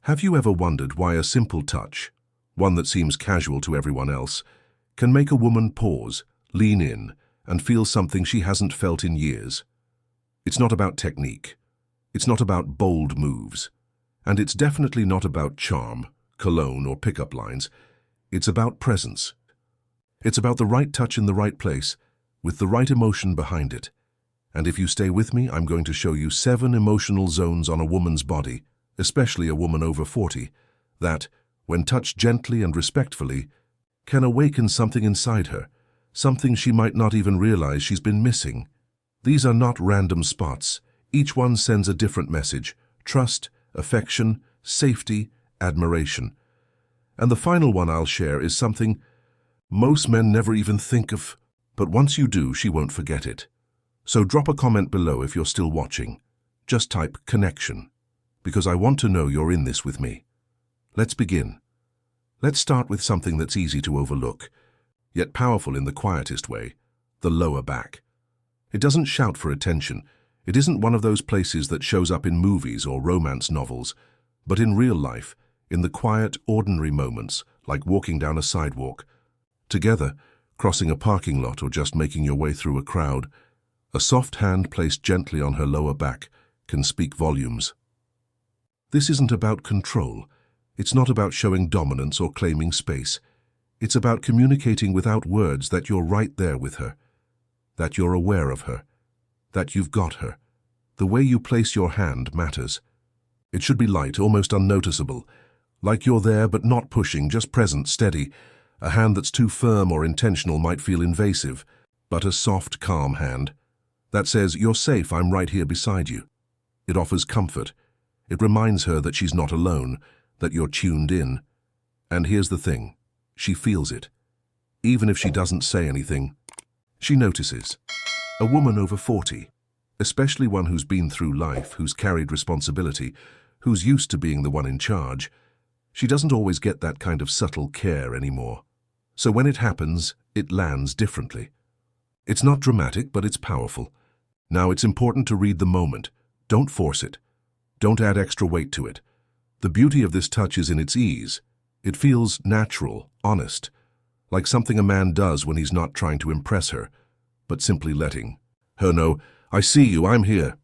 Have you ever wondered why a simple touch, one that seems casual to everyone else, can make a woman pause, lean in, and feel something she hasn't felt in years? It's not about technique. It's not about bold moves. And it's definitely not about charm, cologne, or pickup lines. It's about presence. It's about the right touch in the right place, with the right emotion behind it. And if you stay with me, I'm going to show you 7 emotional zones on a woman's body, especially a woman over 40, that, when touched gently and respectfully, can awaken something inside her, something she might not even realize she's been missing. These are not random spots. Each one sends a different message: trust, affection, safety, admiration. And the final one I'll share is something most men never even think of, but once you do, she won't forget it. So drop a comment below if you're still watching. Just type connection, because I want to know you're in this with me. Let's begin. Let's start with something that's easy to overlook, yet powerful in the quietest way: the lower back. It doesn't shout for attention. It isn't one of those places that shows up in movies or romance novels, but in real life, in the quiet, ordinary moments, like walking down a sidewalk, together, crossing a parking lot, or just making your way through a crowd, a soft hand placed gently on her lower back can speak volumes. This isn't about control. It's not about showing dominance or claiming space. It's about communicating without words that you're right there with her, that you're aware of her, that you've got her. The way you place your hand matters. It should be light, almost unnoticeable, like you're there but not pushing, just present, steady. A hand that's too firm or intentional might feel invasive, but a soft, calm hand that says, "You're safe, I'm right here beside you." It offers comfort. It reminds her that she's not alone, that you're tuned in. And here's the thing, she feels it. Even if she doesn't say anything, she notices. A woman over 40, especially one who's been through life, who's carried responsibility, who's used to being the one in charge, she doesn't always get that kind of subtle care anymore. So when it happens, it lands differently. It's not dramatic, but it's powerful. Now, it's important to read the moment. Don't force it. Don't add extra weight to it. The beauty of this touch is in its ease. It feels natural, honest, like something a man does when he's not trying to impress her, but simply letting her know, "I see you, I'm here."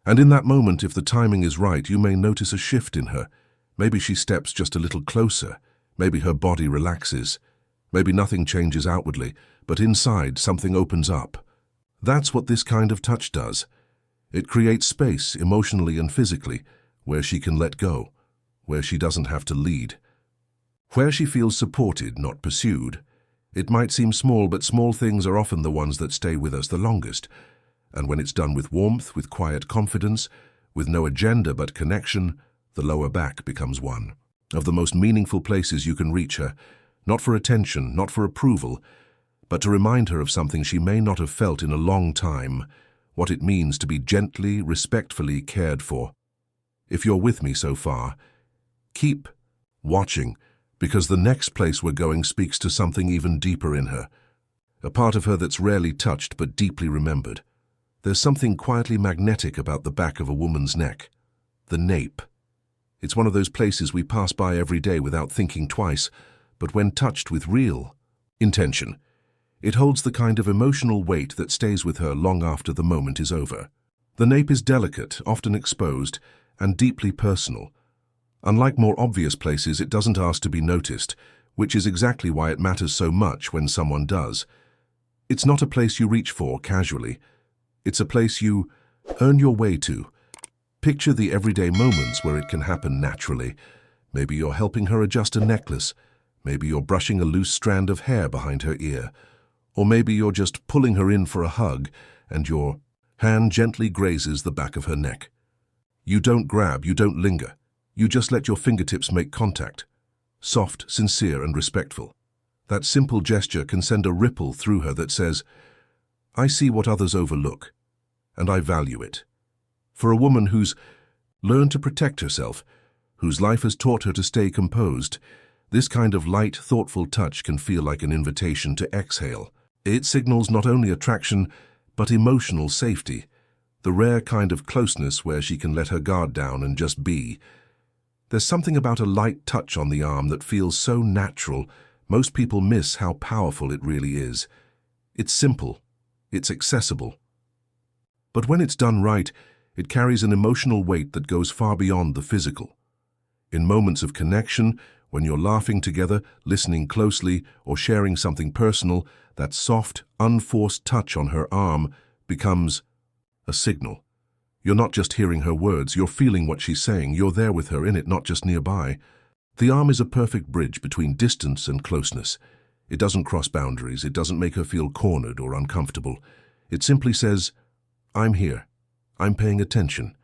And in that moment, if the timing is right, you may notice a shift in her. Maybe she steps just a little closer. Maybe her body relaxes. Maybe nothing changes outwardly, but inside something opens up. That's what this kind of touch does. It creates space, emotionally and physically, where she can let go, where she doesn't have to lead, where she feels supported, not pursued. It might seem small, but small things are often the ones that stay with us the longest. And when it's done with warmth, with quiet confidence, with no agenda but connection, the lower back becomes one of the most meaningful places you can reach her, not for attention, not for approval, but to remind her of something she may not have felt in a long time, what it means to be gently, respectfully cared for. If you're with me so far, keep watching, because the next place we're going speaks to something even deeper in her, a part of her that's rarely touched but deeply remembered. There's something quietly magnetic about the back of a woman's neck, the nape. It's one of those places we pass by every day without thinking twice, but when touched with real intention, it holds the kind of emotional weight that stays with her long after the moment is over. The nape is delicate, often exposed, and deeply personal. Unlike more obvious places, it doesn't ask to be noticed, which is exactly why it matters so much when someone does. It's not a place you reach for casually. It's a place you earn your way to. Picture the everyday moments where it can happen naturally. Maybe you're helping her adjust a necklace. Maybe you're brushing a loose strand of hair behind her ear. Or maybe you're just pulling her in for a hug and your hand gently grazes the back of her neck. You don't grab, you don't linger. You just let your fingertips make contact. Soft, sincere, and respectful. That simple gesture can send a ripple through her that says, "I see what others overlook, and I value it." For a woman who's learned to protect herself, whose life has taught her to stay composed, this kind of light, thoughtful touch can feel like an invitation to exhale. It signals not only attraction, but emotional safety, the rare kind of closeness where she can let her guard down and just be. There's something about a light touch on the arm that feels so natural, most people miss how powerful it really is. It's simple, it's accessible. But when it's done right, it carries an emotional weight that goes far beyond the physical. In moments of connection, when you're laughing together, listening closely, or sharing something personal, that soft, unforced touch on her arm becomes a signal. You're not just hearing her words, you're feeling what she's saying, you're there with her in it, not just nearby. The arm is a perfect bridge between distance and closeness. It doesn't cross boundaries, it doesn't make her feel cornered or uncomfortable. It simply says, I'm here, I'm paying attention.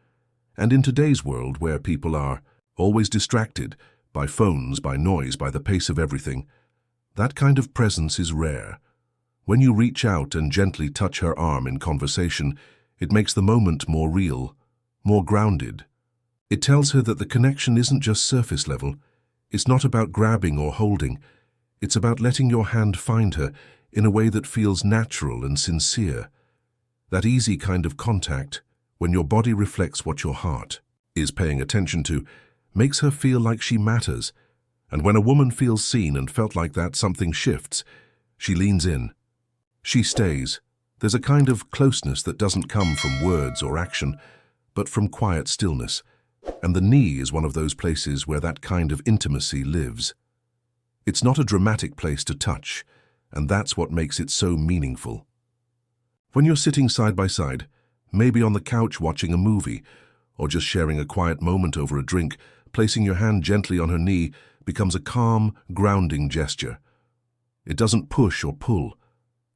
And in today's world, where people are always distracted by phones, by noise, by the pace of everything, that kind of presence is rare. When you reach out and gently touch her arm in conversation, it makes the moment more real, more grounded. It tells her that the connection isn't just surface level. It's not about grabbing or holding. It's about letting your hand find her in a way that feels natural and sincere. That easy kind of contact, when your body reflects what your heart is paying attention to, makes her feel like she matters. And when a woman feels seen and felt like that, something shifts. She leans in. She stays. There's a kind of closeness that doesn't come from words or action, but from quiet stillness. And the knee is one of those places where that kind of intimacy lives. It's not a dramatic place to touch, and that's what makes it so meaningful. When you're sitting side by side, maybe on the couch watching a movie, or just sharing a quiet moment over a drink, placing your hand gently on her knee becomes a calm, grounding gesture. It doesn't push or pull.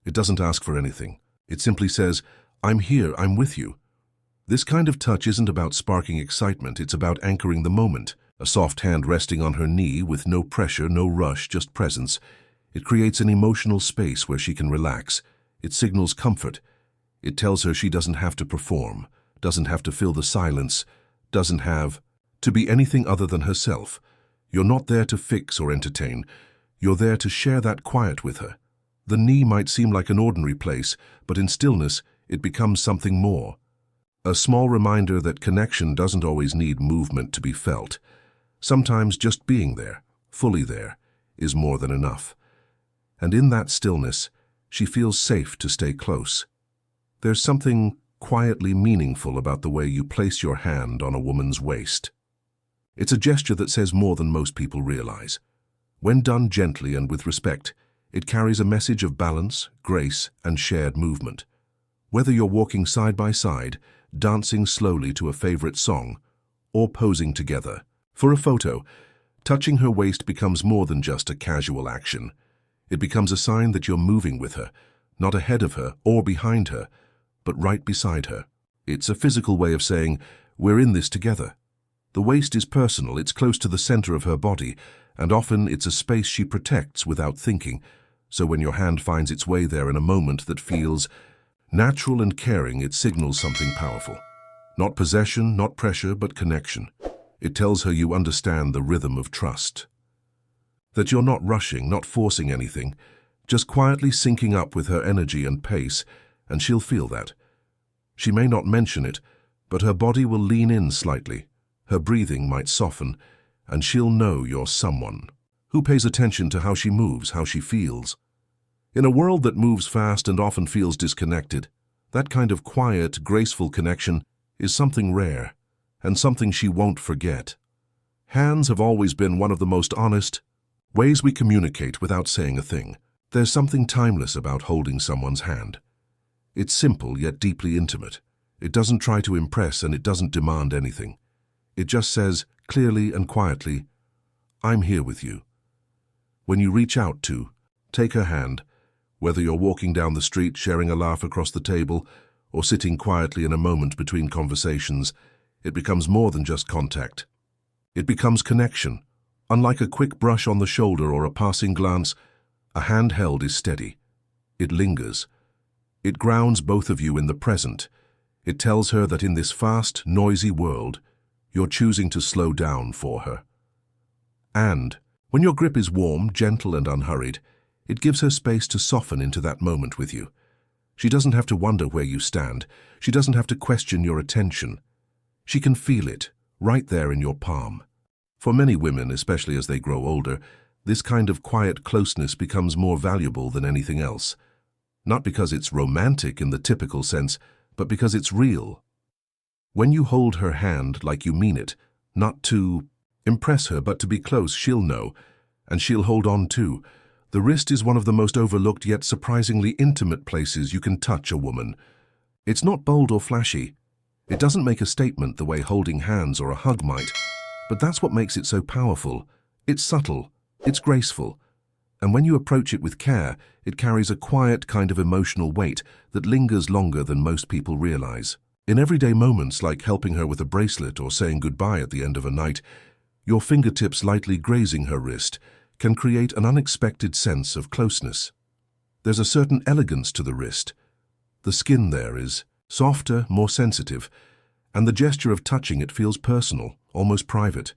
It doesn't ask for anything. It simply says, I'm here, I'm with you. This kind of touch isn't about sparking excitement, it's about anchoring the moment. A soft hand resting on her knee with no pressure, no rush, just presence. It creates an emotional space where she can relax. It signals comfort. It tells her she doesn't have to perform, doesn't have to fill the silence, doesn't have to be anything other than herself. You're not there to fix or entertain. You're there to share that quiet with her. The knee might seem like an ordinary place, but in stillness, it becomes something more. A small reminder that connection doesn't always need movement to be felt. Sometimes just being there, fully there, is more than enough. And in that stillness, she feels safe to stay close. There's something quietly meaningful about the way you place your hand on a woman's waist. It's a gesture that says more than most people realize. When done gently and with respect, it carries a message of balance, grace, and shared movement. Whether you're walking side by side, dancing slowly to a favorite song, or posing together for a photo, touching her waist becomes more than just a casual action. It becomes a sign that you're moving with her, not ahead of her or behind her, but right beside her. It's a physical way of saying, we're in this together. The waist is personal, it's close to the center of her body, and often it's a space she protects without thinking. So when your hand finds its way there in a moment that feels natural and caring, it signals something powerful. Not possession, not pressure, but connection. It tells her you understand the rhythm of trust. That you're not rushing, not forcing anything, just quietly syncing up with her energy and pace, and she'll feel that. She may not mention it, but her body will lean in slightly. Her breathing might soften, and she'll know you're someone who pays attention to how she moves, how she feels. In a world that moves fast and often feels disconnected, that kind of quiet, graceful connection is something rare, and something she won't forget. Hands have always been one of the most honest ways we communicate without saying a thing. There's something timeless about holding someone's hand. It's simple yet deeply intimate. It doesn't try to impress and it doesn't demand anything. It just says, clearly and quietly, I'm here with you. When you reach out to take her hand, whether you're walking down the street, sharing a laugh across the table, or sitting quietly in a moment between conversations, it becomes more than just contact. It becomes connection. Unlike a quick brush on the shoulder or a passing glance, a hand held is steady. It lingers. It grounds both of you in the present. It tells her that in this fast, noisy world, you're choosing to slow down for her. And when your grip is warm, gentle, and unhurried, it gives her space to soften into that moment with you. She doesn't have to wonder where you stand. She doesn't have to question your attention. She can feel it, right there in your palm. For many women, especially as they grow older, this kind of quiet closeness becomes more valuable than anything else. Not because it's romantic in the typical sense, but because it's real. When you hold her hand like you mean it, not to impress her but to be close, she'll know, and she'll hold on too. The wrist is one of the most overlooked yet surprisingly intimate places you can touch a woman. It's not bold or flashy. It doesn't make a statement the way holding hands or a hug might, but that's what makes it so powerful. It's subtle, it's graceful, and when you approach it with care, it carries a quiet kind of emotional weight that lingers longer than most people realize. In everyday moments like helping her with a bracelet or saying goodbye at the end of a night, your fingertips lightly grazing her wrist can create an unexpected sense of closeness. There's a certain elegance to the wrist. The skin there is softer, more sensitive, and the gesture of touching it feels personal, almost private.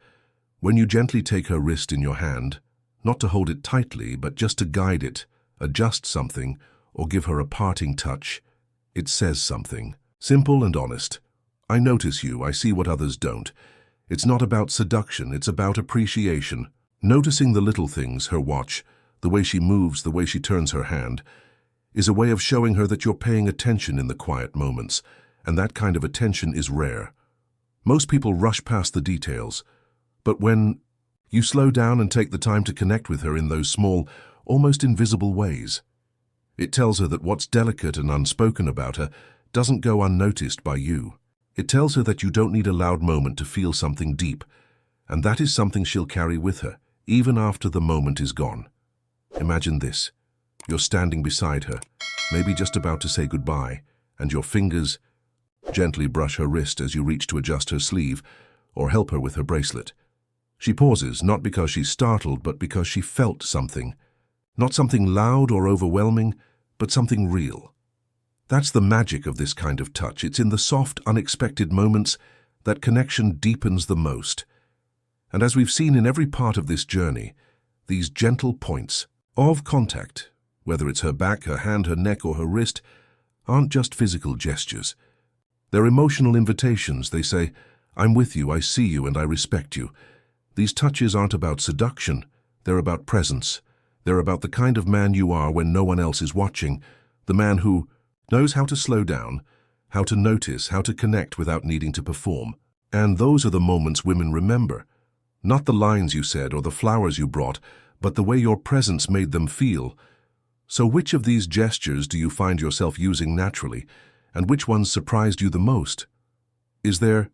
When you gently take her wrist in your hand, not to hold it tightly, but just to guide it, adjust something, or give her a parting touch, it says something. Simple and honest. I notice you, I see what others don't. It's not about seduction, it's about appreciation. Noticing the little things, her watch, the way she moves, the way she turns her hand, is a way of showing her that you're paying attention in the quiet moments, and that kind of attention is rare. Most people rush past the details, but when you slow down and take the time to connect with her in those small, almost invisible ways, it tells her that what's delicate and unspoken about her doesn't go unnoticed by you. It tells her that you don't need a loud moment to feel something deep, and that is something she'll carry with her, even after the moment is gone. Imagine this. You're standing beside her, maybe just about to say goodbye, and your fingers gently brush her wrist as you reach to adjust her sleeve or help her with her bracelet. She pauses, not because she's startled, but because she felt something. Not something loud or overwhelming, but something real. That's the magic of this kind of touch. It's in the soft, unexpected moments that connection deepens the most. And as we've seen in every part of this journey, these gentle points of contact, whether it's her back, her hand, her neck, or her wrist, aren't just physical gestures. They're emotional invitations. They say, I'm with you, I see you, and I respect you. These touches aren't about seduction. They're about presence. They're about the kind of man you are when no one else is watching, the man who knows how to slow down, how to notice, how to connect without needing to perform. And those are the moments women remember. Not the lines you said or the flowers you brought, but the way your presence made them feel. So which of these gestures do you find yourself using naturally, and which ones surprised you the most? Is there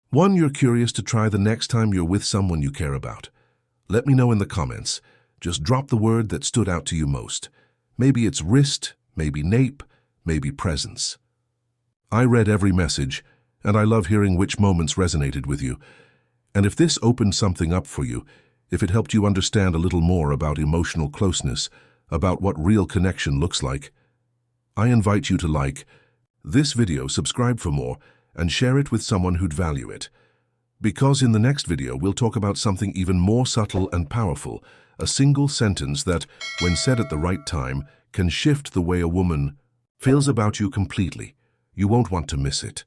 one you're curious to try the next time you're with someone you care about? Let me know in the comments. Just drop the word that stood out to you most. Maybe it's wrist, maybe nape, maybe presence. I read every message, and I love hearing which moments resonated with you. And if this opened something up for you, if it helped you understand a little more about emotional closeness, about what real connection looks like, I invite you to like this video, subscribe for more, and share it with someone who'd value it. Because in the next video, we'll talk about something even more subtle and powerful, a single sentence that, when said at the right time, can shift the way a woman feels about you completely. You won't want to miss it.